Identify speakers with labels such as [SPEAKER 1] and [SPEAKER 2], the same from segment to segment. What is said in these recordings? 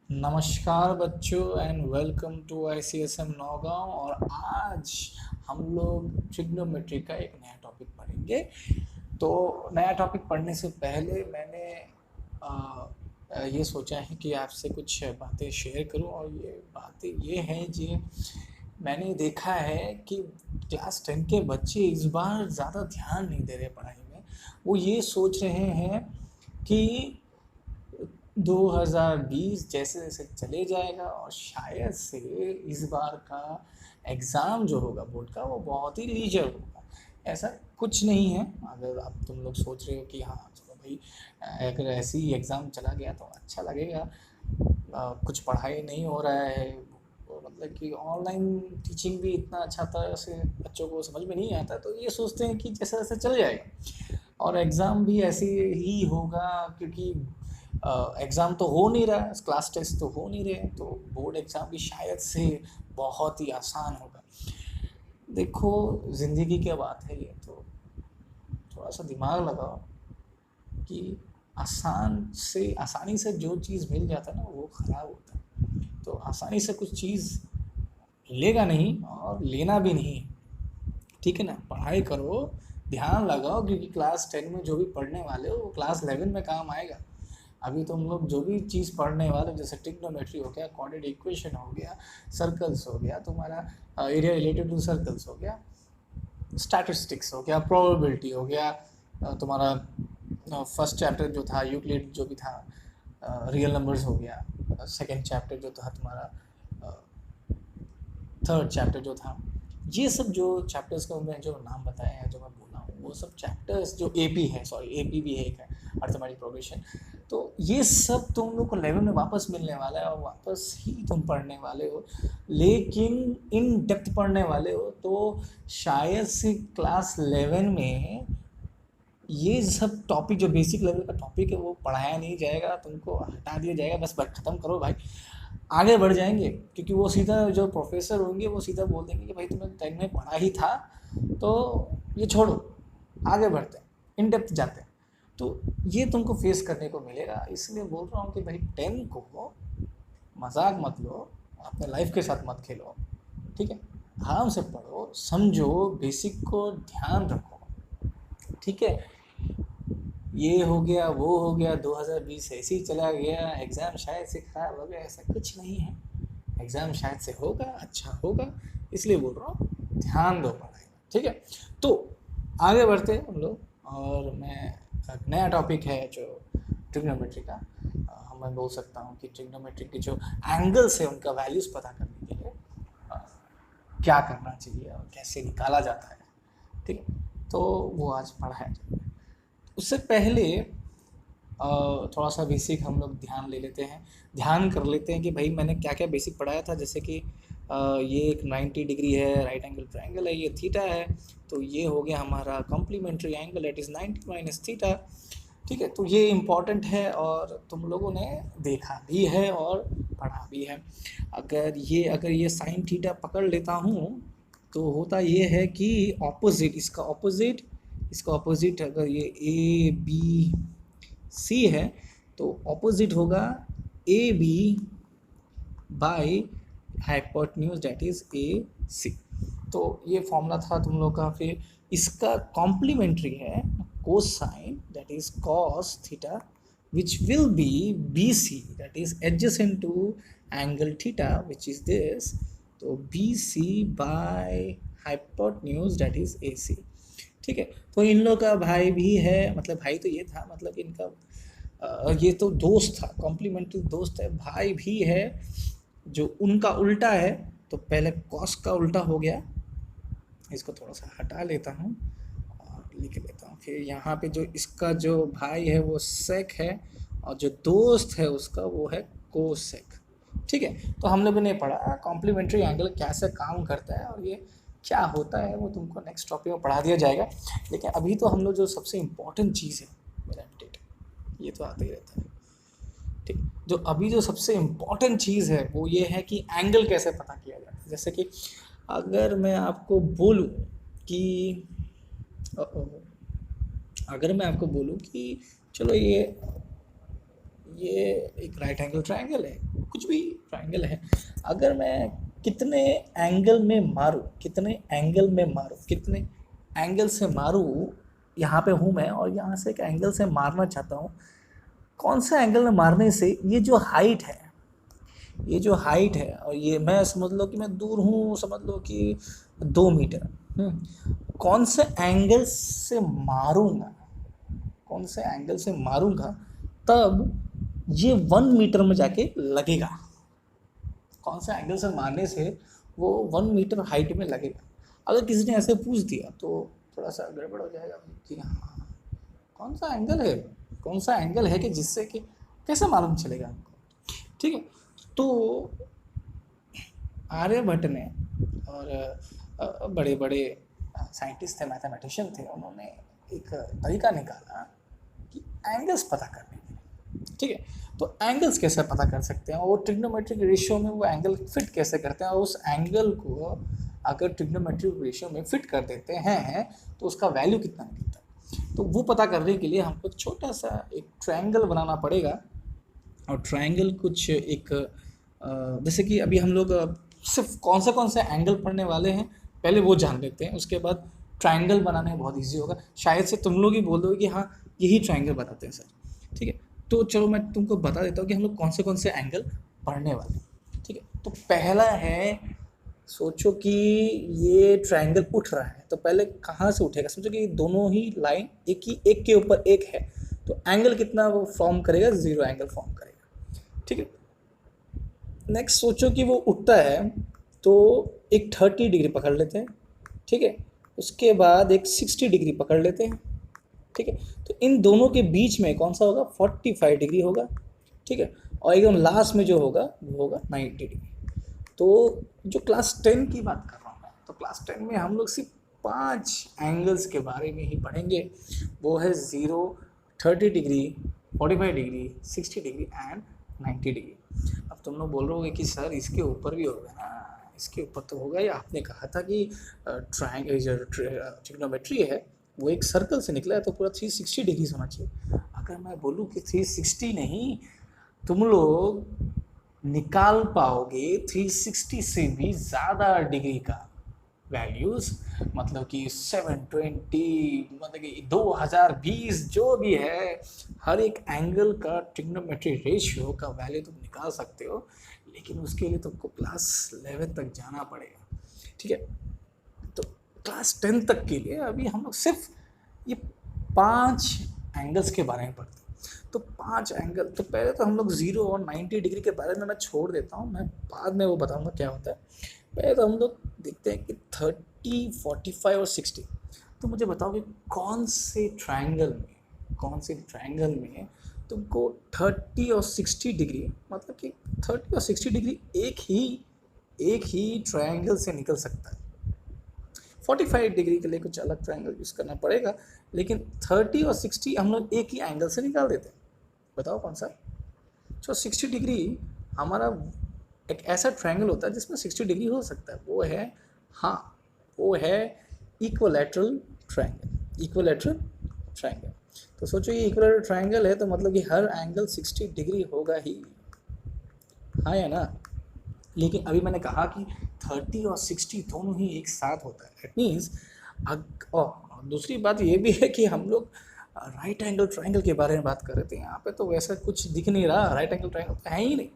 [SPEAKER 1] नमस्कार बच्चों and welcome to ICSM Nowgong. और आज हम लोग ट्रिग्नोमेट्री का एक नया टॉपिक पढ़ेंगे। तो नया टॉपिक पढ़ने से पहले मैंने ये सोचा है कि आपसे कुछ बातें शेयर करूं। और ये बातें ये हैं जी, मैंने देखा है कि क्लास 10 के बच्चे इस बार ज़्यादा ध्यान नहीं दे रहे पढ़ाई में। वो ये सोच रहे हैं कि 2020 जैसे जैसे चले जाएगा और शायद से इस बार का एग्ज़ाम जो होगा बोर्ड का वो बहुत ही लीजर होगा। ऐसा कुछ नहीं है। अगर आप तुम लोग सोच रहे हो कि हाँ चलो भाई, अगर ऐसे ही एग्ज़ाम चला गया तो अच्छा लगेगा, कुछ पढ़ाई नहीं हो रहा है, वो मतलब कि ऑनलाइन टीचिंग भी इतना अच्छा तरह से बच्चों को समझ में नहीं आता, तो ये सोचते हैं कि जैसे जैसे चल जाएगा और एग्ज़ाम भी ऐसे ही होगा। क्योंकि एग्ज़ाम तो हो नहीं रहा है, क्लास टेस्ट तो हो नहीं रहे, तो बोर्ड एग्ज़ाम भी शायद से बहुत ही आसान होगा। देखो, ज़िंदगी की बात है ये, तो थोड़ा सा दिमाग लगाओ कि आसानी से जो चीज़ मिल जाता है ना वो ख़राब होता है। तो आसानी से कुछ चीज़ मिलेगा नहीं और लेना भी नहीं, ठीक है ना। पढ़ाई करो, ध्यान लगाओ, क्योंकि क्लास 10 में जो भी पढ़ने वाले हो वो क्लास 11 में काम आएगा। अभी तुम लोग जो भी चीज़ पढ़ने वाले हो, जैसे ट्रिग्नोमेट्री हो गया, कोऑर्डिनेट इक्वेशन हो गया, सर्कल्स हो गया तुम्हारा, एरिया रिलेटेड टू सर्कल्स हो गया, स्टैटिस्टिक्स हो गया, प्रोबेबिलिटी हो गया, तुम्हारा फर्स्ट चैप्टर जो था यूक्लिड जो भी था, रियल नंबर्स हो गया, सेकंड चैप्टर जो था तुम्हारा, थर्ड चैप्टर जो था, ये सब जो चैप्टर्स का मैं जो नाम बताया है, जो मैं बोला हूँ, वो सब चैप्टर्स जो एपी है, सॉरी एपी भी है एक है, अर्थमेटिक प्रोग्रेशन। तो ये सब तुम लोग को लेवल में वापस मिलने वाला है और वापस ही तुम पढ़ने वाले हो, लेकिन इन डेप्थ पढ़ने वाले हो। तो शायद से क्लास 11 में ये सब टॉपिक जो बेसिक लेवल का टॉपिक है वो पढ़ाया नहीं जाएगा, तुमको हटा दिया जाएगा, बस ख़त्म करो भाई, आगे बढ़ जाएंगे। क्योंकि वो सीधा जो प्रोफेसर होंगे वो सीधा बोल देंगे कि भाई तुम्हें 10 में पढ़ा ही था, तो ये छोड़ो, आगे बढ़ते हैं, इन डेप्थ जाते हैं। तो ये तुमको फेस करने को मिलेगा। इसलिए बोल रहा हूँ कि भाई 10 को मजाक मत लो, अपने लाइफ के साथ मत खेलो, ठीक है। आराम से पढ़ो, समझो, बेसिक को ध्यान रखो, ठीक है। ये हो गया वो हो गया, 2020 ऐसे ही चला गया, एग्ज़ाम शायद से ख़राब हो गया, ऐसा कुछ नहीं है। एग्ज़ाम शायद से होगा, अच्छा होगा, इसलिए बोल रहा हूँ ध्यान दो पढ़ाई में, ठीक है। तो आगे बढ़ते हैं हम लोग, और मैं एक नया टॉपिक है जो ट्रिग्नोमेट्री का, मैं बोल सकता हूँ कि ट्रिग्नोमेट्री के जो एंगल्स है उनका वैल्यूज़ पता करने के लिए अ, क्या करना चाहिए और कैसे निकाला जाता है, ठीक है। तो वो आज पढ़ाया जाएगा। उससे पहले थोड़ा सा बेसिक हम लोग ध्यान ले लेते हैं, ध्यान कर लेते हैं कि भाई मैंने क्या क्या बेसिक पढ़ाया था। जैसे कि ये एक 90 डिग्री है, राइट एंगल ट्रायंगल है, ये थीटा है, तो ये हो गया हमारा complementary angle, that is 90 minus theta, ठीक है। तो ये इम्पॉर्टेंट है और तुम लोगों ने देखा भी है और पढ़ा भी है। अगर ये साइन थीटा पकड़ लेता हूँ तो होता ये है कि ऑपोजिट, इसका ऑपोजिट अगर ये ए बी सी है तो ऑपोजिट होगा A B by hypotenuse, that is A C. तो ये फॉर्मूला था तुम लोग का। फिर इसका कॉम्प्लीमेंट्री है cosine, that is cos theta, which will be BC, that is adjacent to angle theta, which is this, तो BC by hypotenuse, that is AC, ठीक है। तो इन लोग का भाई भी है, मतलब भाई तो ये था, मतलब इनका ये तो दोस्त था, कॉम्प्लीमेंट्री दोस्त है, भाई भी है जो उनका उल्टा है। तो पहले कॉस का उल्टा हो गया, इसको थोड़ा सा हटा लेता हूँ और लिख लेता हूँ। फिर यहाँ पे जो इसका जो भाई है वो सेक है और जो दोस्त है उसका वो है कोसेक, ठीक है। तो हम लोगों ने पढ़ा कॉम्प्लीमेंट्री एंगल कैसे काम करता है और ये क्या होता है, वो तुमको नेक्स्ट टॉपिक में पढ़ा दिया जाएगा। लेकिन अभी तो हम लोग जो सबसे इम्पोर्टेंट चीज़ है, मेरा अपडेट, ये तो आता ही रहता है, ठीक। जो सबसे इम्पोर्टेंट चीज़ है वो ये है कि एंगल कैसे पता किया जाता है। जैसे कि अगर मैं आपको बोलूँ कि अगर मैं आपको बोलूँ कि चलो ये एक राइट एंगल ट्रायंगल है, कुछ भी ट्राइंगल है, अगर मैं कितने एंगल में मारूँ, कितने एंगल से मारूँ, यहाँ पे हूँ मैं और यहाँ से एक एंगल से मारना चाहता हूँ, कौन सा एंगल में मारने से ये जो हाइट है, और ये मैं समझ लो कि मैं दूर हूँ, समझ लो कि 2 मीटर, कौन से एंगल से मारूंगा, तब ये 1 मीटर में जाके लगेगा, कौन से एंगल से मारने से वो 1 मीटर हाइट में लगेगा। अगर किसी ने ऐसे पूछ दिया तो थोड़ा सा गड़बड़ हो जाएगा कि हाँ कौन सा एंगल है कि जिससे कि कैसे मालूम चलेगा हमको, ठीक है। तो आर्यभट्ट ने और बड़े बड़े साइंटिस्ट थे, मैथमेटिशियन थे, उन्होंने एक तरीका निकाला कि एंगल्स पता करने के लिए, ठीक है। तो एंगल्स कैसे पता कर सकते हैं, और ट्रिग्नोमेट्रिक रेशियो में वो एंगल फिट कैसे करते हैं, और उस एंगल को अगर ट्रिग्नोमेट्रिक रेशियो में फिट कर देते हैं तो उसका वैल्यू कितना निकलता है। तो वो पता करने के लिए हमको छोटा सा एक ट्रायंगल बनाना पड़ेगा, और ट्रायंगल कुछ एक जैसे कि अभी हम लोग सिर्फ कौन से एंगल पढ़ने वाले हैं पहले वो जान लेते हैं, उसके बाद ट्रायंगल बनाना है बहुत इजी होगा। शायद से तुम लोग ही बोल दोगे कि हाँ यही ट्रायंगल बताते हैं सर, ठीक है। तो चलो मैं तुमको बता देता हूँ कि हम लोग कौन से एंगल पढ़ने वाले हैं, ठीक है। तो पहला है, सोचो कि ये ट्रायंगल उठ रहा है, तो पहले कहाँ से उठेगा, सोचो कि दोनों ही लाइन एक के ऊपर एक है, तो एंगल कितना वो फॉर्म करेगा, 0 एंगल फॉर्म करेगा, ठीक है। नेक्स्ट सोचो कि वो उठता है, तो एक 30 डिग्री पकड़ लेते हैं, ठीक है। उसके बाद एक 60 डिग्री पकड़ लेते हैं, ठीक है। तो इन दोनों के बीच में कौन सा होगा, 45 डिग्री होगा, ठीक है। और एकदम लास्ट में जो होगा वो होगा 90 डिग्री। तो जो क्लास 10 की बात कर रहा हूँ मैं, तो क्लास 10 में हम लोग सिर्फ 5 एंगल्स के बारे में ही पढ़ेंगे, वो है 0, 30 degree, 45 degree, 60 degree and 90 degree. अब तुम लोग बोल रहे हो कि सर इसके ऊपर भी होगा ना, इसके ऊपर तो होगा ही, आपने कहा था कि ट्रायंगल जो ट्रिग्नोमेट्री है वो एक सर्कल से निकला है तो पूरा 360 डिग्री होना चाहिए। अगर मैं बोलूँ कि 360 नहीं, तुम लोग निकाल पाओगे 360 से भी ज़्यादा डिग्री का वैल्यूज़, मतलब कि 720, मतलब कि 2020 जो भी है, हर एक एंगल का ट्रिग्नोमेट्री रेशियो का वैल्यू तुम निकाल सकते हो, लेकिन उसके लिए तुमको क्लास 11 तक जाना पड़ेगा, ठीक है। तो क्लास 10 तक के लिए अभी हम लोग सिर्फ ये 5 एंगल्स के बारे में पढ़ते हैं। तो 5 एंगल, तो पहले तो हम लोग 0 और 90 डिग्री के बारे में मैं छोड़ देता हूँ, मैं बाद में वो बताऊँगा क्या होता है। पहले तो हम लोग देखते हैं कि 30, 45 और 60। तो मुझे बताओ कि कौन से ट्रायंगल में तुमको 30 और 60 डिग्री, मतलब कि 30 और 60 डिग्री एक ही ट्रायंगल से निकल सकता है। 45 डिग्री के लिए कुछ अलग ट्रायंगल यूज़ करना पड़ेगा, लेकिन 30 और 60 हम लोग एक ही एंगल से निकाल देते हैं। बताओ कौन सा। तो 60 डिग्री हमारा एक ऐसा ट्रायंगल होता है जिसमें 60 डिग्री हो सकता है, वो है इक्विलैटरल ट्रायंगल। तो सोचो ये इक्विलैटरल ट्रायंगल है, तो मतलब कि हर एंगल 60 डिग्री होगा ही, हाँ या ना। लेकिन अभी मैंने कहा कि 30 और 60 दोनों ही एक साथ होता है, इट मीन्स। दूसरी बात ये भी है कि हम लोग राइट एंगल ट्रायंगल के बारे में बात कर रहे थे, यहाँ पे तो वैसा कुछ दिख नहीं रहा, राइट एंगल ट्रायंगल तो है ही नहीं।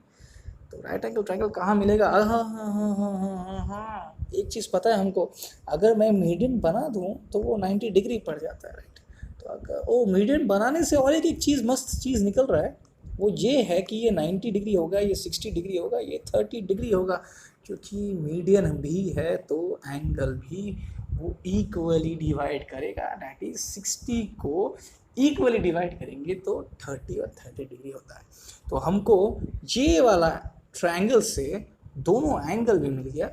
[SPEAKER 1] तो राइट एंगल ट्रायंगल कहाँ मिलेगा, हाँ, एक चीज़ पता है हमको, अगर मैं मीडियन बना दूँ तो वो 90 डिग्री पड़ जाता है, राइट। तो अगर वो मीडियन बनाने से और एक चीज़, मस्त चीज़ निकल रहा है, वो ये है कि ये 90 डिग्री होगा, ये 60 डिग्री होगा, ये 30 डिग्री होगा, क्योंकि मीडियन भी है तो एंगल भी वो इक्वली डिवाइड करेगा, दैट इज 60 को इक्वली डिवाइड करेंगे तो 30 और 30 डिग्री होता है। तो हमको ये वाला ट्रायंगल से दोनों एंगल भी मिल गया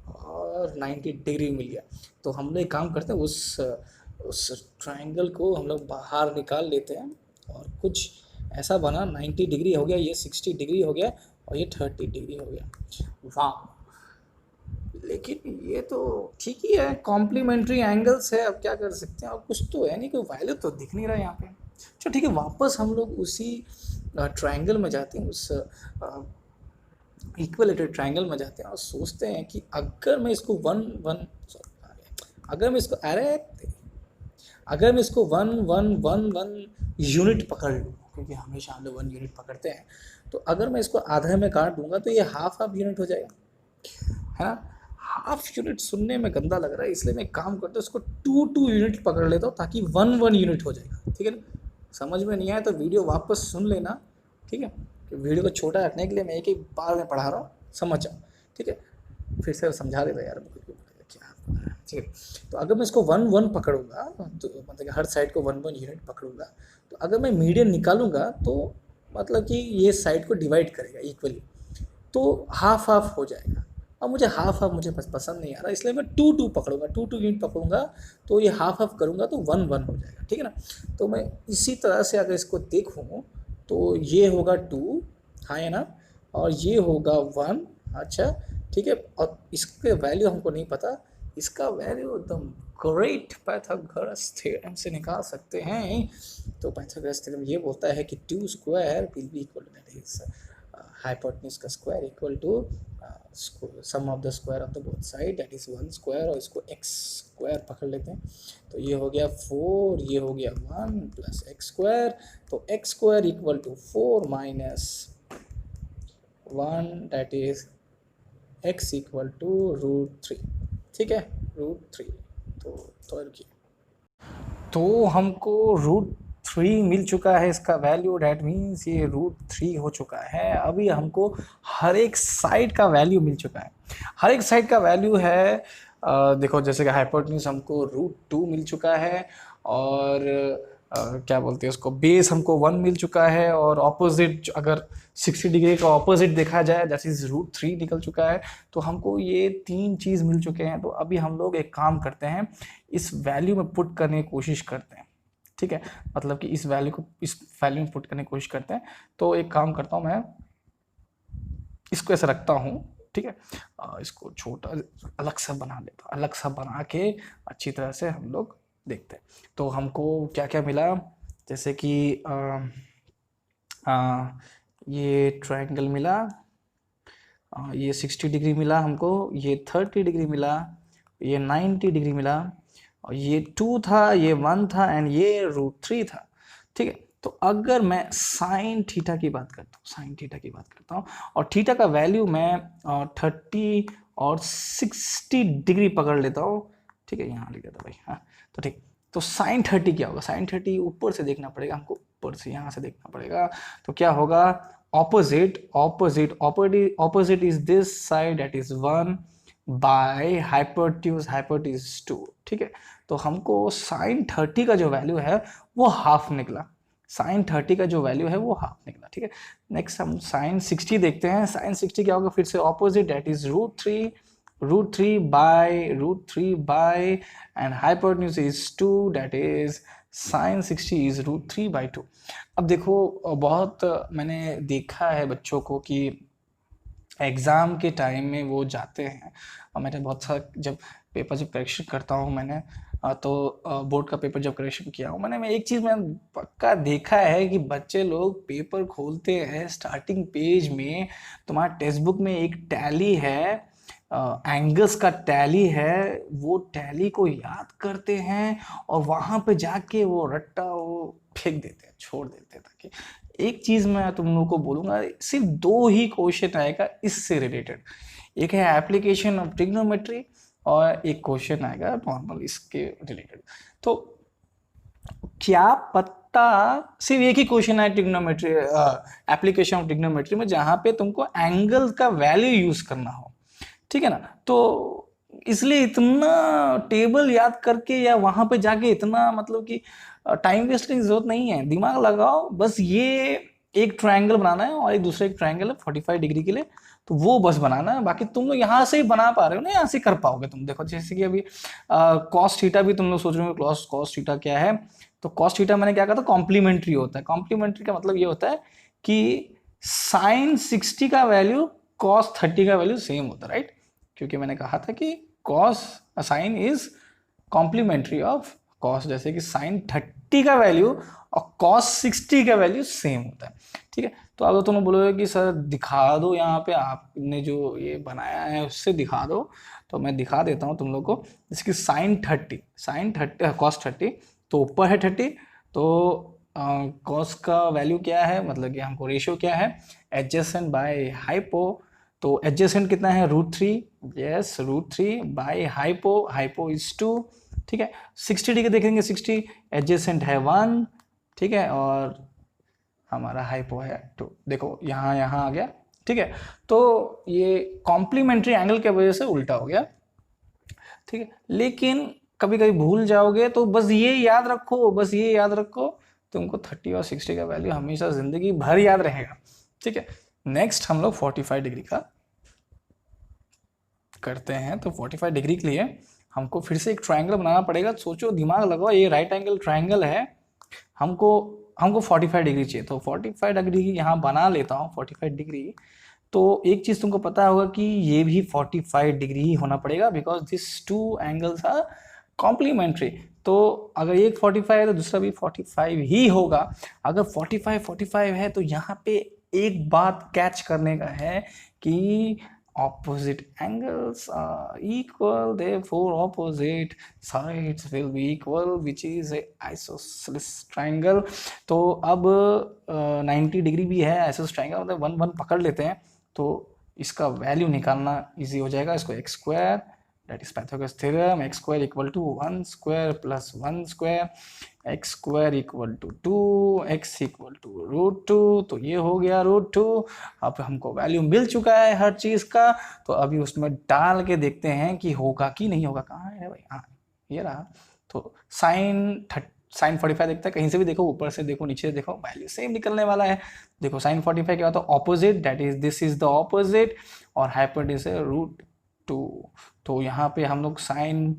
[SPEAKER 1] और 90 डिग्री मिल गया। तो हम लोग एक काम करते हैं, उस ट्रायंगल को हम लोग बाहर निकाल लेते हैं और कुछ ऐसा बना, 90 डिग्री हो गया, ये 60 डिग्री हो गया और ये 30 डिग्री हो गया। वाह, लेकिन ये तो ठीक ही है, कॉम्प्लीमेंट्री एंगल्स है, अब क्या कर सकते हैं, और कुछ तो है नहीं, कोई वैल्यू तो दिख नहीं रहा है यहाँ पे। चलो ठीक है, वापस हम लोग उसी ट्रायंगल में जाते हैं, उस इक्विलेटरल ट्रायंगल में जाते हैं और सोचते हैं कि अगर मैं इसको अगर मैं इसको अगर मैं इसको 1 यूनिट पकड़ लूँ, क्योंकि हमेशा हम लोग 1 यूनिट पकड़ते हैं, तो अगर मैं इसको आधे में काट दूंगा तो ये हाफ यूनिट हो जाएगा, है ना। हाफ यूनिट सुनने में गंदा लग रहा है, इसलिए मैं काम करता हूँ इसको 2 यूनिट पकड़ लेता हूँ ताकि 1 यूनिट हो जाएगा, ठीक है ना। समझ में नहीं आया तो वीडियो वापस सुन लेना, ठीक है। वीडियो को छोटा रखने के लिए मैं एक ही बार में पढ़ा रहा हूँ, समझ जाओ, ठीक है। फिर से समझा देता यार, क्या, ठीक है। तो अगर मैं इसको 1 पकड़ूंगा, तो मतलब कि हर साइड को 1 यूनिट पकड़ूंगा, तो अगर मैं मीडियन निकालूंगा तो मतलब कि ये साइड को डिवाइड करेगा इक्वली, तो हाफ हो जाएगा। अब मुझे हाफ मुझे पसंद नहीं आ रहा, इसलिए मैं 2 पकड़ूंगा, 2 यूनिट पकड़ूंगा, तो ये हाफ करूंगा तो 1 हो जाएगा, ठीक है ना। तो मैं इसी तरह से अगर इसको देखूँ तो ये होगा 2, हाँ है ना, और ये होगा 1, अच्छा ठीक है। और इसके वैल्यू हमको नहीं पता, इसका वैल्यू एकदम ग्रेट पाइथागोरस थ्योरम से निकाल सकते हैं। तो पाइथागोरस थ्योरम ये बोलता है कि 2 square will be equal to, that is hypotenuse का square equal to sum of the square of the both side, that is 1 square, और इसको x स्क्वायर पकड़ लेते हैं। तो ये हो गया 4, ये हो गया 1 प्लस एक्स स्क्वायर, तो x square equal to 4 minus 1, that is x equal to √3, ठीक है, √3। तो रुकिए, तो हमको √3 मिल चुका है इसका वैल्यू, डैट मीन्स ये √3 हो चुका है। अभी हमको हर एक साइड का वैल्यू मिल चुका है। हर एक साइड का वैल्यू है, देखो जैसे कि हाइपोटेन्यूज हमको √2 मिल चुका है, और क्या बोलते हैं उसको, बेस हमको 1 मिल चुका है, और ऑपोजिट अगर 60 डिग्री का ऑपोजिट देखा जाए दैट इज √3 निकल चुका है। तो हमको ये 3 चीज़ मिल चुके हैं। तो अभी हम लोग एक काम करते हैं, इस वैल्यू में पुट करने की कोशिश करते हैं, ठीक है, मतलब कि इस वैल्यू में पुट करने की कोशिश करते हैं। तो एक काम करता हूँ, मैं इसको ऐसे रखता हूँ, ठीक है, इसको छोटा अलग सा बना लेता हूँ, अलग सा बना के अच्छी तरह से हम लोग देखते हैं। तो हमको क्या क्या मिला, जैसे कि ये ट्रायंगल मिला, ये 60 डिग्री मिला हमको, ये 30 डिग्री मिला, ये 90 डिग्री मिला, और ये 2 था, ये 1 था, एंड ये √3 था, ठीक है। तो अगर मैं साइन थीटा की बात करता हूँ, साइन थीटा की बात करता हूँ, और थीटा का वैल्यू मैं 30 और 60 डिग्री पकड़ लेता हूँ, ठीक है, यहाँ लिख देता भाई, हाँ। तो ठीक, तो साइन 30 क्या होगा, साइन 30 ऊपर से देखना पड़ेगा हमको, ऊपर से यहाँ से देखना पड़ेगा। तो क्या होगा, opposite is this side, that is 1 by hypotenuse 2, ठीक है। तो हमको साइन 30 का जो वैल्यू है वो हाफ निकला, साइन 30 का जो वैल्यू है वो हाफ निकला, ठीक है। नेक्स्ट हम साइन 60 देखते हैं। साइन 60 क्या होगा, फिर से opposite, that is √3 by and hypotenuse is 2, that is sin 60 is √3/2। अब देखो, बहुत मैंने देखा है बच्चों को कि एग्ज़ाम के टाइम में वो जाते हैं, और मैंने बहुत सारा जब करेक्शन करता हूँ मैंने, तो बोर्ड का पेपर जब करेक्शन किया हूँ मैंने एक चीज़ मैंने पक्का देखा है कि बच्चे लोग पेपर खोलते हैं, स्टार्टिंग पेज में तुम्हारा टेक्स्ट बुक में एक टैली है, एंगल्स का टैली है, वो टैली को याद करते हैं, और वहाँ पे जाके वो रट्टा वो फेंक देते हैं, छोड़ देते हैं। ताकि एक चीज़ मैं तुम लोगों को बोलूँगा, सिर्फ 2 ही क्वेश्चन आएगा इससे रिलेटेड, एक है एप्लीकेशन ऑफ ट्रिग्नोमेट्री, और एक क्वेश्चन आएगा नॉर्मल इसके रिलेटेड। तो क्या पता सिर्फ एक ही क्वेश्चन है ट्रिग्नोमेट्री, एप्लीकेशन ऑफ ट्रिग्नोमेट्री में, जहाँ पे तुमको एंगल का वैल्यू यूज करना हो, ठीक है ना। तो इसलिए इतना टेबल याद करके या वहां पे जाके इतना मतलब कि टाइम वेस्ट करने की जरूरत नहीं है, दिमाग लगाओ, बस ये एक ट्रायंगल बनाना है और एक दूसरा एक ट्रायंगल है 45 डिग्री के लिए, तो वो बस बनाना है। बाकी तुम लोग यहाँ से ही बना पा रहे हो ना, यहाँ से कर पाओगे तुम। देखो जैसे कि अभी कॉस थीटा भी तुम लोग सोच रहे हो कॉस थीटा क्या है, तो कॉस थीटा मैंने क्या कहा था, कॉम्प्लीमेंट्री होता है। कॉम्प्लीमेंट्री का मतलब ये होता है कि साइन 60 का वैल्यू कॉस 30 का वैल्यू सेम होता है, राइट, क्योंकि मैंने कहा था कि cos sine is complementary of cos, जैसे कि साइन 30 का वैल्यू और कॉस 60 का वैल्यू सेम होता है, ठीक है। तो अगर तुम बोलोगे कि सर दिखा दो, यहाँ पे आपने जो ये बनाया है उससे दिखा दो, तो मैं दिखा देता हूँ तुम लोग को। जैसे कि sin 30 cos 30, तो ऊपर है 30, तो कॉस का वैल्यू क्या है, मतलब कि हमको रेशियो क्या है, एडजेसेंट बाय हाइपो। तो एडजेसेंट कितना है, √3, यस √3 बाय हाइपो इज 2, ठीक है। 60 डिग्री देखेंगे, 60 एडजेसेंट है 1, ठीक है, और हमारा हाइपो है 2। देखो यहाँ यहाँ आ गया, ठीक है। तो ये कॉम्प्लीमेंट्री एंगल के वजह से उल्टा हो गया, ठीक है। लेकिन कभी कभी भूल जाओगे तो बस ये याद रखो, तुमको 30 और 60 का वैल्यू हमेशा जिंदगी भर याद रहेगा, ठीक है। नेक्स्ट हम लोग 45 डिग्री का करते हैं। तो 45 डिग्री के लिए हमको फिर से एक ट्रायंगल बनाना पड़ेगा। सोचो, दिमाग लगाओ, ये राइट एंगल ट्रायंगल है, हमको 45 डिग्री चाहिए। तो 45 डिग्री यहाँ बना लेता हूँ, 45 डिग्री। तो एक चीज तुमको पता होगा कि ये भी 45 डिग्री ही होना पड़ेगा, because this two angles are complementary. तो अगर एक 45 है तो दूसरा भी 45 ही होगा। अगर 45 है तो यहाँ पे एक बात कैच करने का है कि opposite angles are equal, therefore opposite sides will be equal, which is a isosceles triangle। तो अब 90 डिग्री भी है isosceles triangle, मतलब 1 1 पकड़ लेते हैं तो इसका वैल्यू निकालना इजी हो जाएगा। इसको x square, that is Pythagoras theorem, x square equal to 1 square plus 1 square, x square equal to 2, x equal to √2। तो ये हो गया √2। अब हमको वैल्यू मिल चुका है हर चीज का, तो अभी उसमें डाल के देखते हैं कि होगा कि नहीं होगा। कहाँ है भाई, हाँ ये रहा। तो साइन 45 देखता है, कहीं से भी देखो, ऊपर से देखो, नीचे से देखो, वैल्यू सेम निकलने वाला है। देखो साइन 45 क्या होता है, opposite, that is this is the opposite, और हाइपोटेन्यूज है √2। तो यहाँ पे हम लोग साइन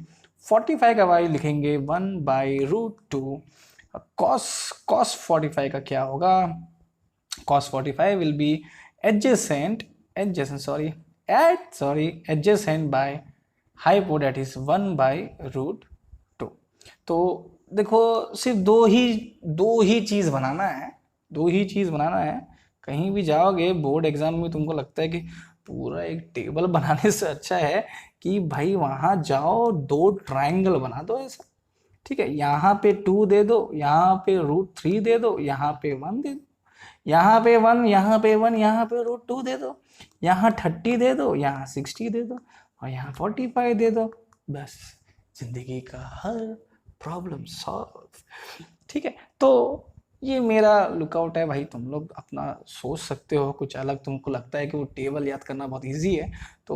[SPEAKER 1] 45 का वैल्यू लिखेंगे 1/√2। cos 45 का क्या होगा, cos 45 will be adjacent by hypo, that is 1/√2। तो देखो सिर्फ दो ही चीज बनाना है। कहीं भी जाओगे बोर्ड एग्जाम में, तुमको लगता है कि पूरा एक टेबल बनाने से अच्छा है कि भाई वहां जाओ, 2 ट्रायंगल बना दो ऐसा, ठीक है। यहाँ पे 2 दे दो, यहाँ पे √3 दे दो, यहाँ पे 1 दे दो, यहाँ पे 1, यहाँ पे 1, यहाँ पे √2 दे दो, यहाँ 30 दे दो, यहाँ 60 दे दो, और यहाँ 45 दे दो। बस जिंदगी का हर प्रॉब्लम सॉल्व, ठीक है। तो ये मेरा लुकआउट है भाई, तुम लोग अपना सोच सकते हो कुछ अलग। तुमको लगता है कि वो टेबल याद करना बहुत इजी है, तो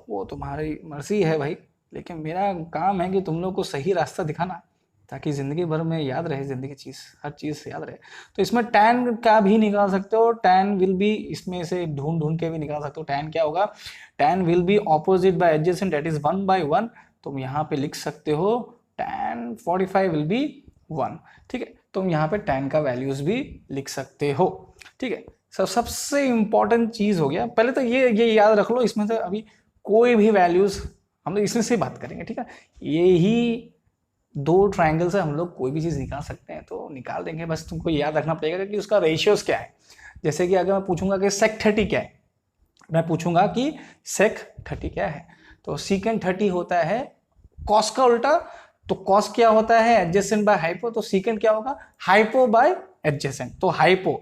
[SPEAKER 1] वो तुम्हारी मर्जी है भाई, लेकिन मेरा काम है कि तुम लोग को सही रास्ता दिखाना, ताकि ज़िंदगी भर में याद रहे, ज़िंदगी चीज़ हर चीज़ याद रहे। तो इसमें tan का भी निकाल सकते हो, tan विल बी, इसमें से ढूंढ के भी निकाल सकते हो। tan क्या होगा, tan will be opposite by adjacent, that is 1/1। तुम यहाँ पे लिख सकते हो tan 45 विल बी 1, ठीक है। तुम यहाँ पे tan का वैल्यूज भी लिख सकते हो, ठीक है। सबसे इंपॉर्टेंट चीज हो गया, पहले तो ये याद रख लो, इसमें से अभी कोई भी वैल्यूज हम लोग इसमें से बात करेंगे, ठीक है। यही 2 ट्रायंगल से हम लोग कोई भी चीज निकाल सकते हैं, तो निकाल देंगे। बस तुमको याद रखना पड़ेगा कि उसका रेशियोज क्या है। जैसे कि अगर मैं पूछूंगा कि sec 30 क्या है, मैं पूछूंगा कि sec 30 क्या है, तो secant 30 होता है cos का उल्टा। तो cos क्या होता है, एडजेसेंट बाय हाइपो, तो secant क्या होगा, हाइपो बाय एडजेसेंट, तो हाइपो।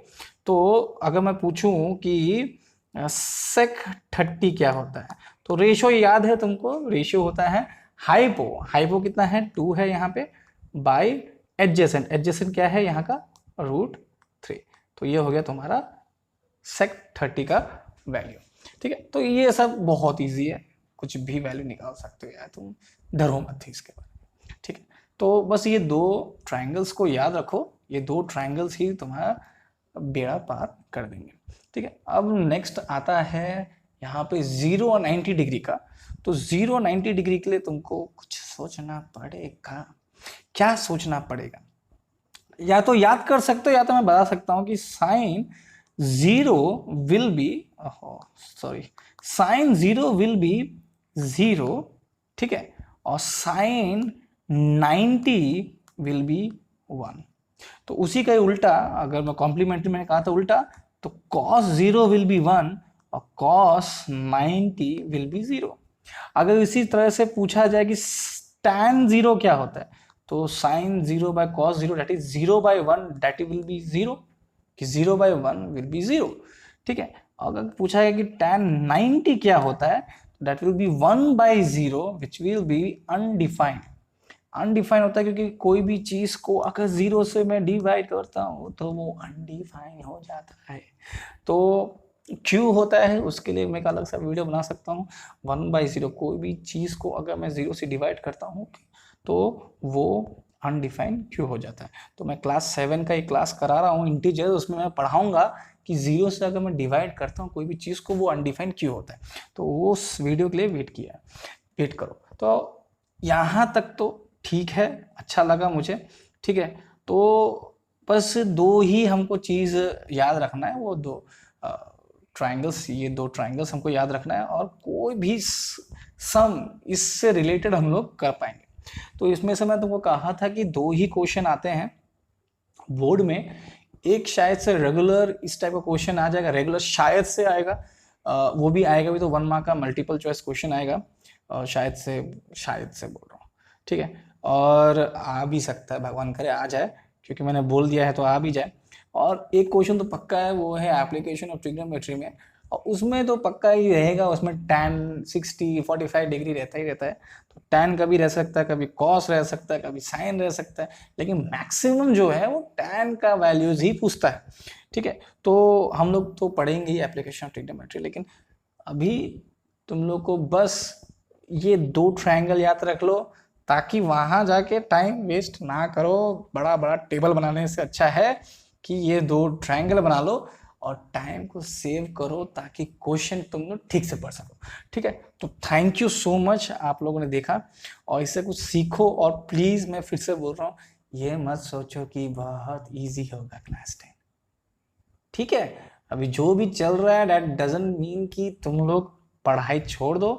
[SPEAKER 1] तो अगर मैं पूछूं कि sec 30 क्या होता है, तो रेशियो याद है तुमको, रेशियो होता है हाइपो कितना है, 2 है यहाँ पे, बाय एडजेसेंट क्या है यहाँ का, √3। तो ये हो गया तुम्हारा sec 30 का वैल्यू, ठीक है। तो ये सब बहुत इजी है, कुछ भी वैल्यू निकाल सकते हो यार, तुम डरो मत इसके बारे में, ठीक है। तो बस ये 2 ट्रायंगल्स को याद रखो, ये 2 ट्रायंगल्स ही तुम्हारा बेड़ा पार कर देंगे, ठीक है। अब नेक्स्ट आता है यहाँ पे 0 और 90 डिग्री का। तो 0 और 90 डिग्री के लिए तुमको कुछ सोचना पड़ेगा। क्या सोचना पड़ेगा, या तो याद कर सकते हो, या तो मैं बता सकता हूं कि sine 0 will be, sine 0 will be 0, ठीक है, और साइन 90 विल बी 1। तो उसी का ही उल्टा, अगर मैं कॉम्प्लीमेंट्री मैंने कहा था उल्टा, तो cos 0 विल बी 1 और cos 90 विल बी 0। अगर इसी तरह से पूछा जाए कि tan 0 क्या होता है, तो sin 0 by cos 0 that is 0 by 1 that will be 0, कि 0 by 1 विल बी 0। ठीक है, अगर पूछा गया कि tan 90 क्या होता है, that will be 1 by 0 which will be undefined. Undefine होता है क्योंकि कोई भी चीज को अगर 0 से मैं डिवाइड करता हूँ तो वो अनडिफाइन हो जाता है। तो क्यों होता है उसके लिए मैं एक अलग सा वीडियो बना सकता हूँ। 1/0 कोई भी चीज को अगर मैं 0 से डिवाइड करता हूँ तो वो अनडिफाइंड क्यों हो जाता है। तो मैं क्लास 7 का एक क्लास करा रहा हूँ इंटीजर, उसमें मैं पढ़ाऊंगा कि 0 से अगर मैं डिवाइड करता हूँ कोई भी चीज को वो अनडिफाइंड क्यों होता है। तो वो उस वीडियो के लिए वेट करो। तो यहाँ तक तो ठीक है, अच्छा लगा मुझे। ठीक है, तो बस दो ही हमको चीज याद रखना है, वो दो ट्राइंगल्स, ये दो ट्राइंगल्स हमको याद रखना है, और कोई भी सम इससे रिलेटेड हम लोग कर पाएंगे। तो इसमें से मैं तुमको कहा था कि दो ही क्वेश्चन आते हैं बोर्ड में, एक शायद से रेगुलर इस टाइप का क्वेश्चन आ जाएगा, रेगुलर शायद से आएगा, वो भी आएगा भी तो 1 मार्क का मल्टीपल चॉइस क्वेश्चन आएगा, शायद से बोल रहा हूँ। ठीक है, और आ भी सकता है, भगवान करे आ जाए, क्योंकि मैंने बोल दिया है तो आ भी जाए। और एक क्वेश्चन तो पक्का है, वो है एप्लीकेशन ऑफ ट्रिग्नोमेट्री में, और उसमें तो पक्का ही रहेगा, उसमें tan 60 45 डिग्री रहता ही रहता है। तो tan कभी रह सकता है, कभी cos रह सकता है, कभी sin रह सकता है, लेकिन मैक्सिमम जो है वो tan का वैल्यूज ही पूछता है। ठीक है, तो हम लोग तो पढ़ेंगे ही एप्लीकेशन ऑफ ट्रिग्नोमेट्री, लेकिन अभी तुम लोग को बस ये दो ट्रायंगल याद रख लो, ताकि वहां जाके टाइम वेस्ट ना करो। बड़ा बड़ा टेबल बनाने से अच्छा है कि ये दो ट्रायंगल बना लो और टाइम को सेव करो, ताकि क्वेश्चन तुम लोग ठीक से पढ़ सको। ठीक है, तो थैंक यू सो मच, आप लोगों ने देखा और इससे कुछ सीखो। और प्लीज मैं फिर से बोल रहा हूँ, ये मत सोचो कि बहुत इजी होगा क्लास 10। ठीक है, अभी जो भी चल रहा है दैट डजंट मीन कि तुम लोग पढ़ाई छोड़ दो,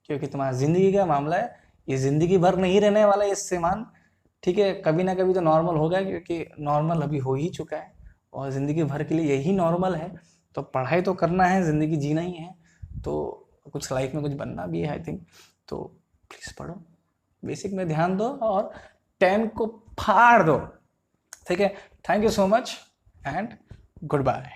[SPEAKER 1] क्योंकि तुम्हारा जिंदगी का मामला है, ये जिंदगी भर नहीं रहने वाला है इससे मान। ठीक है, कभी ना कभी तो नॉर्मल होगा, क्योंकि नॉर्मल अभी हो ही चुका है और जिंदगी भर के लिए यही नॉर्मल है। तो पढ़ाई तो करना है, जिंदगी जीना ही है, तो कुछ लाइफ में कुछ बनना भी है आई थिंक। तो प्लीज पढ़ो, बेसिक में ध्यान दो और 10 को फाड़ दो। ठीक है, thank you so much and good bye.